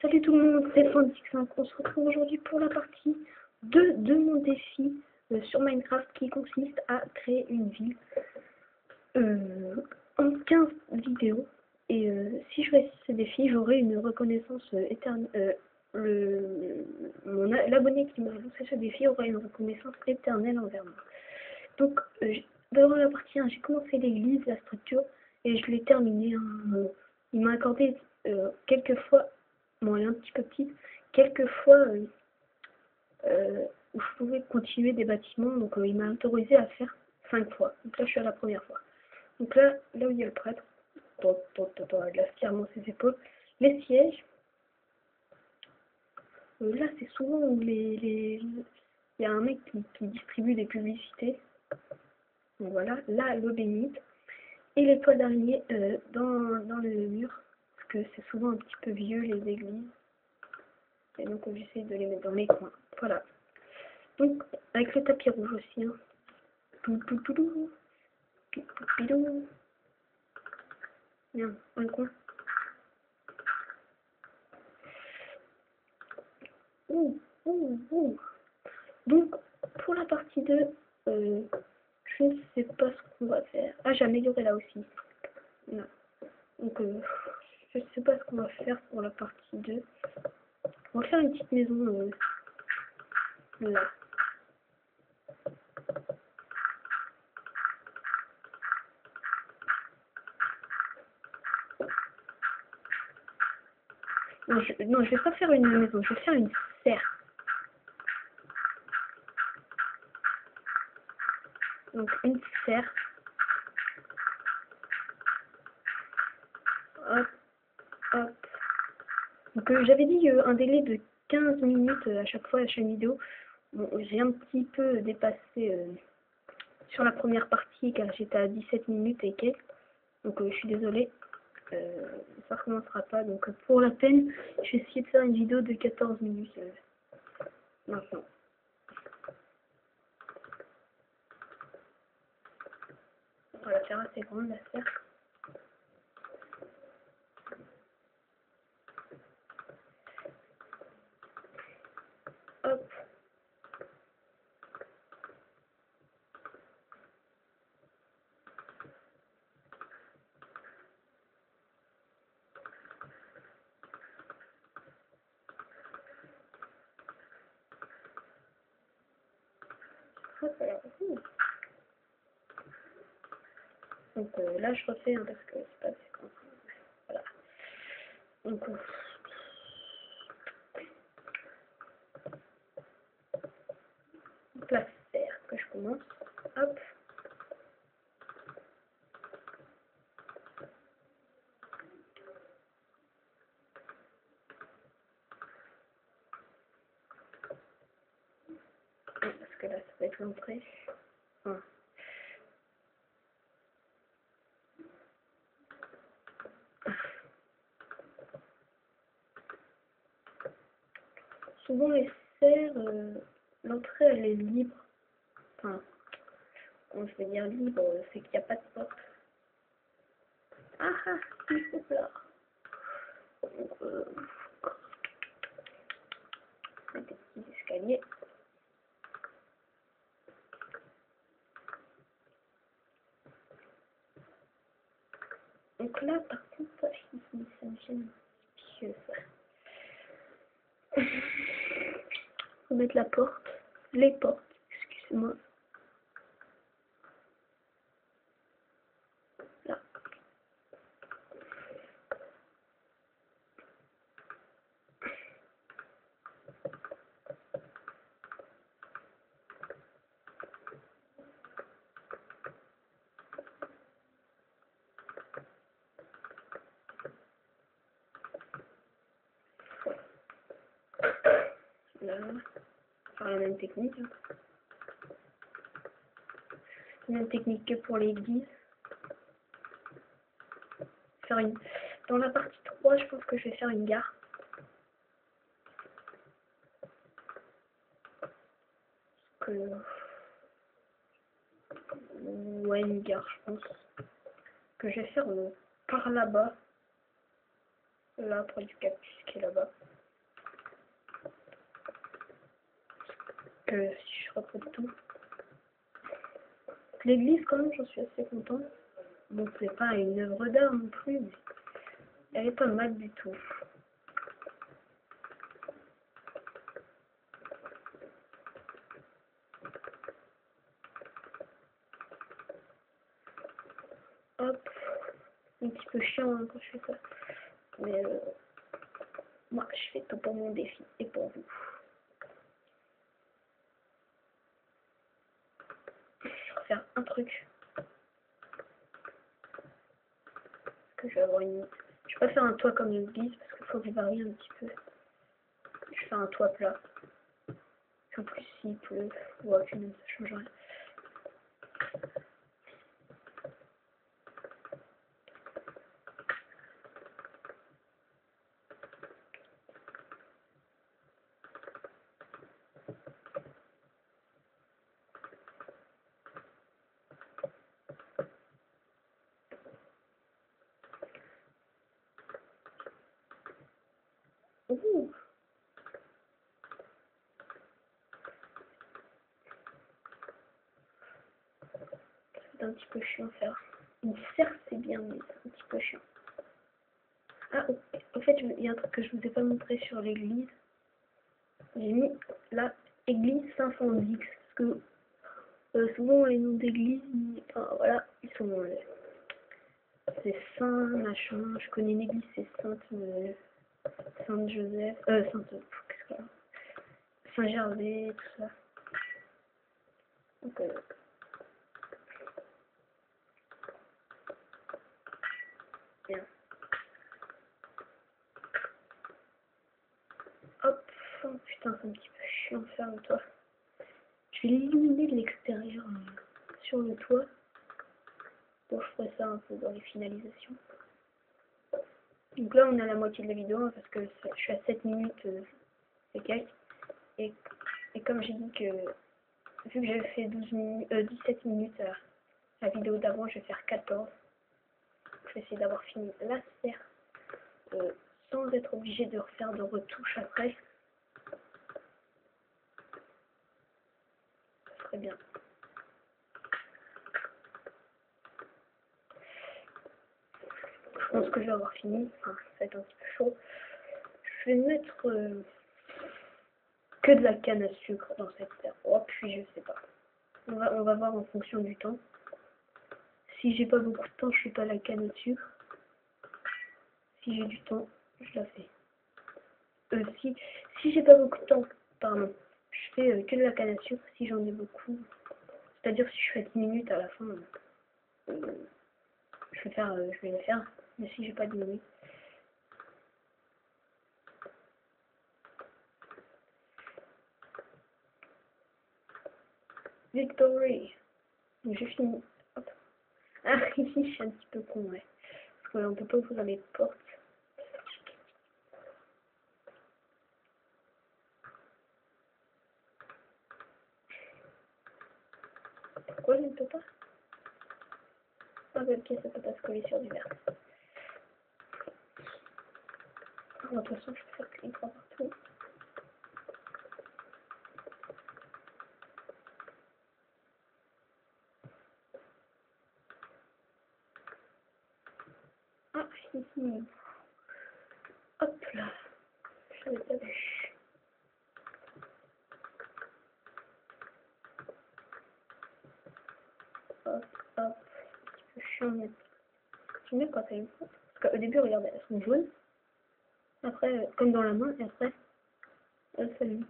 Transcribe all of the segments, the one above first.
Salut tout le monde, c'est Fantic5. On se retrouve aujourd'hui pour la partie 2 de mon défi sur Minecraft qui consiste à créer une ville en 15 vidéos. Et si je réussis ce défi, j'aurai une reconnaissance éternelle. L'abonné qui m'a lancé ce défi aura une reconnaissance éternelle envers moi. Donc, dans la partie 1, j'ai commencé l'église, la structure, et je l'ai terminée. Il m'a accordé quelques fois. Bon, elle est un petit peu petite. Quelques fois où je pouvais continuer des bâtiments, donc il m'a autorisé à faire 5 fois. Donc là, je suis à la première fois. Donc là où il y a le prêtre, il a fièrement ses épaules. Les sièges, là, c'est souvent où il y a un mec qui distribue des publicités. Donc voilà, là, l'eau bénite. Et les toiles d'araignée dans le mur, parce que c'est souvent un petit peu vieux, les églises. Et donc j'essaie de les mettre dans mes coins. Voilà. Donc avec le tapis rouge aussi. Hein. Bien, un coin. Donc pour la partie 2, je ne sais pas ce qu'on va faire. Ah, j'ai amélioré là aussi. Non. Donc je ne sais pas ce qu'on va faire pour la partie 2. On va faire une petite maison là. Non, je vais pas faire une maison, je vais faire une serre. Donc une serre. Hop, hop. Donc j'avais dit un délai de 15 minutes à chaque fois à chaque vidéo. Bon, j'ai un petit peu dépassé sur la première partie car j'étais à 17 minutes et quelques. Donc je suis désolée. Ça recommencera pas. Donc pour la peine, je vais essayer de faire une vidéo de 14 minutes maintenant. Voilà, la faire assez grande la serre. Hop. Donc là je refais parce que c'est pas assez grand. Voilà. Donc la serre que je commence. Hop. Parce que là ça va être l'entrée. Voilà. Souvent les serres, l'entrée elle est libre. Enfin, quand je vais dire libre, c'est qu'il n'y a pas de porte. Ah ah, il faut là. Donc, des petits escaliers. Donc là, par contre, ça me gêne un petit peu ça. Faut mettre la porte, les portes, excusez-moi. Là. Là. Faire la même technique. Hein. La même technique que pour l'église. Faire une... Dans la partie 3, je pense que je vais faire une gare. Que... Ouais, une gare, je pense. Que je vais faire par là-bas. Là, près du cactus qui est là-bas. que si je reprends tout. L'église, quand même, j'en suis assez contente. Bon, c'est pas une œuvre d'art non plus, mais elle est pas mal du tout. Hop, un petit peu chiant hein, quand je fais ça. Mais moi, je fais tout pour mon défi et pour vous. Je vais refaire un truc. Que je vais avoir une... Je vais pas faire un toit comme l'église parce qu'il faut que je varie un petit peu. Je fais un toit plat. En plus, s'il pleut, ouais, puis même ça change rien. Ouh. C'est un petit peu chiant à faire. Certes, c'est bien, mais c'est un petit peu chiant. Ah, en fait, il y a un truc que je vous ai pas montré sur l'église. J'ai mis là, église Saint-Fondix. Parce que souvent, les noms d'église, enfin, voilà, ils sont. C'est Saint, machin. Je connais une église, c'est Sainte-Joseph. Saint-Gervais, tout ça. Donc, bien. Hop, oh, putain, c'est un petit peu chiant de faire le toit. Je vais l'illuminer de l'extérieur sur le toit. Bon, je ferai ça un peu dans les finalisations. Donc là, on est à la moitié de la vidéo hein, parce que je suis à 7 minutes et quelques. Et comme j'ai dit que, vu que j'avais fait 17 minutes à la vidéo d'avant, je vais faire 14. Je vais essayer d'avoir fini la serre sans être obligé de refaire de retouches après. Ça serait bien. Je pense que je vais avoir fini. Enfin, ça va être un petit peu chaud. Je vais mettre que de la canne à sucre dans cette terre. Oh, puis je sais pas. On va voir en fonction du temps. Si j'ai pas beaucoup de temps, je fais pas la canne à sucre. Si j'ai du temps, je la fais. Si j'ai pas beaucoup de temps, pardon, je fais que de la canne à sucre si j'en ai beaucoup. C'est-à-dire si je fais 10 minutes à la fin, je vais la faire. Mais si j'ai pas 10 minutes. Victory. Donc j'ai fini. Hop. Ah ici je suis un petit peu con, ouais. Parce qu'on peut pas ouvrir les portes. Pourquoi je ne peux pas? Ah bah ok, ça peut pas se coller sur du verre. De toute façon, je peux faire clic partout. Ah, ici. Hop là. Je l'avais pas vu. Hop, hop. Un petit peu chiant, mais j'aime bien quand elles font. Parce qu'au début, regardez, elles sont jaunes. Après, comme dans la main, et après, elles s'allument.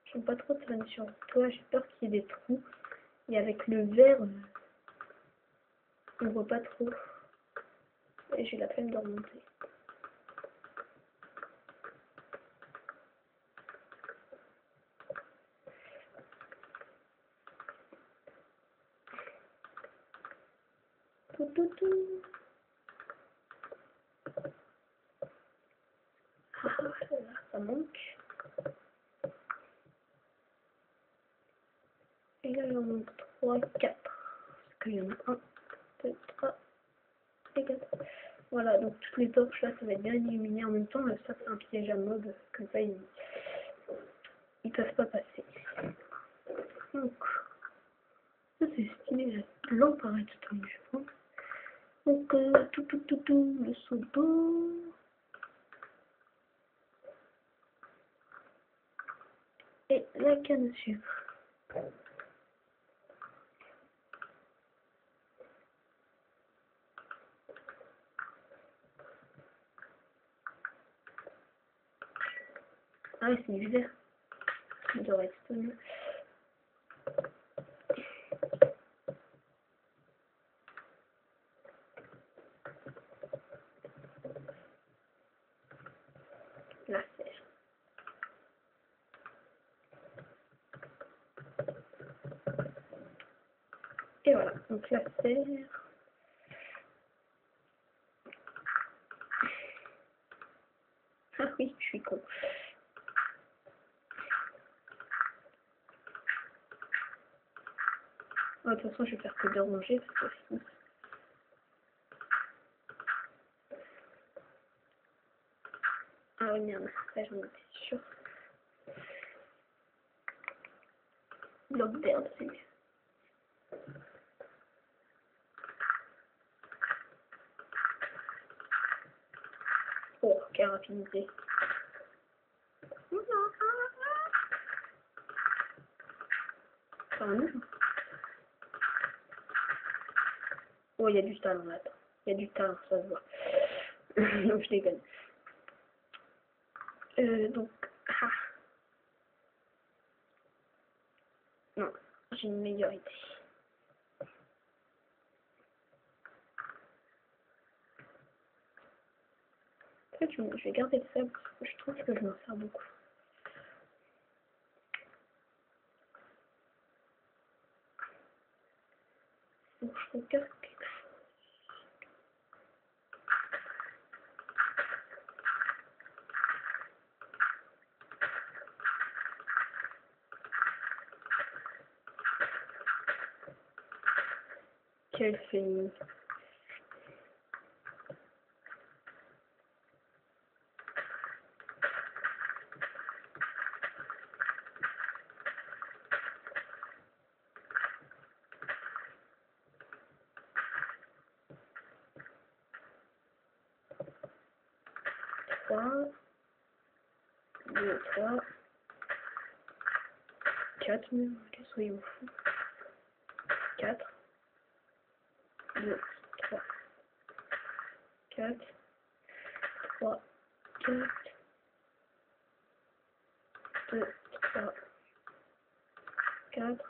J'aime pas trop de traîner sur toi, j'ai peur qu'il y ait des trous. Et avec le verre, on voit pas trop. Et j'ai la peine de remonter. Tout, tout, tout. Ah, là, ça manque. Et là, j'en manque 3, 4. Parce qu'il y en a 1, 2, 3 et 4. Voilà, donc toutes les torches là, ça va être bien illuminé en même temps. Ça, c'est un piège à mob. Comme ça, ils peuvent pas passer. Donc, ça c'est stylé. La lampe paraît tout en jeu. Donc, tout, le seau d'eau. Et la canne à sucre. Ah ouais, c'est du verre. De redstone. La serre. Et voilà, donc la serre. Ah oui, je suis con. Ah, de toute façon, je vais faire que de ranger parce que ah oui, merde, ça j'en étais sûre. Bloc d'herbe, c'est mieux. Oh, quelle rapidité. Enfin, non. Oh, il y a du talent là. Il y a du talent, ça se voit. Donc, je déconne. Donc, ah. Non, j'ai une meilleure idée. En fait, je vais garder le sable parce que je trouve que je m'en sers beaucoup. Donc, je regarde quelque chose. Quelle féminin. 3, 2, 3, 4, même, soyons fous. 4, 2, 3, 4, 3, 4, 2, 3, 4,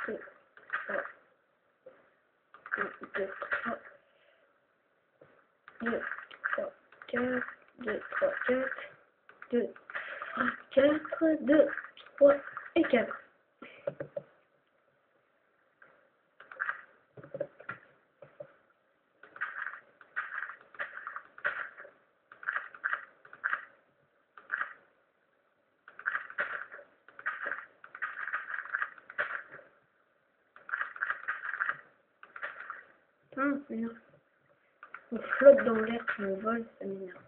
2, 3, 1, 2, 3, 2, 3, 4, 2, 3, 4, 2, 4, 2, 3 et 4. Putain, merde. On flotte dans l'air, puis on vole, ça m'énerve.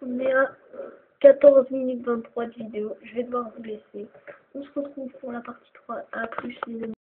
On est à 14 minutes 23 de vidéo. Je vais devoir vous laisser. On se retrouve pour la partie 3. A plus les amis.